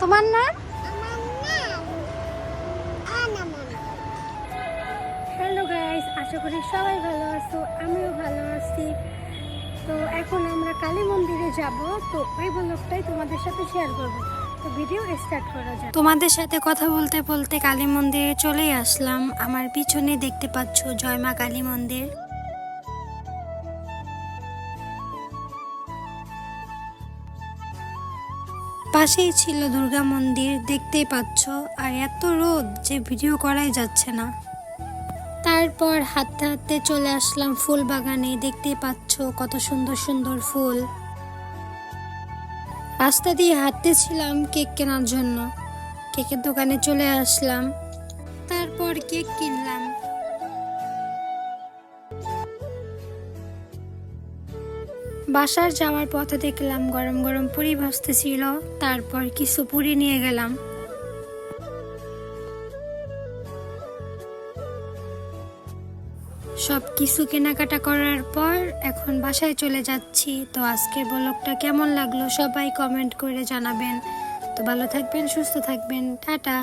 তোমার নাম? Hello guys, আশা করি সবাই ভালো আছো, আমিও ভালো আছি। তো এখন আমরা কালী মন্দিরে যাব, তো ওই ব্লগটাই তোমাদের সাথে শেয়ার করব। তো ভিডিও স্টার্ট করা যাক। তোমাদের সাথে কথা বলতে বলতে কালী মন্দিরে চলেই আসলাম। আমার পিছনে দেখতে পাচ্ছ জয় মা কালী মন্দির। পাশেই ছিল দুর্গা মন্দির, দেখতেই পাচ্ছ। আর এত রোদ যে ভিডিও করাই যাচ্ছে না। তারপর হাঁটতে হাঁটতে চলে আসলাম ফুল বাগানে, দেখতেই পাচ্ছ কত সুন্দর সুন্দর ফুল। রাস্তা দিয়ে হাঁটতেছিলাম কেক কেনার জন্য, কেকের দোকানে চলে আসলাম। তারপর কেক কিনলাম। বাসার যাওয়ার পথে দেখলাম গরম গরম পুরি ভাজতেছিল, তারপর কিছু পুরি নিয়ে গেলাম। সব কিছু কেনাকাটা করার পর এখন বাসায় চলে যাচ্ছি। তো আজকের ব্লগটা কেমন লাগলো সবাই কমেন্ট করে জানাবেন। তো ভালো থাকবেন, সুস্থ থাকবেন, টাটা।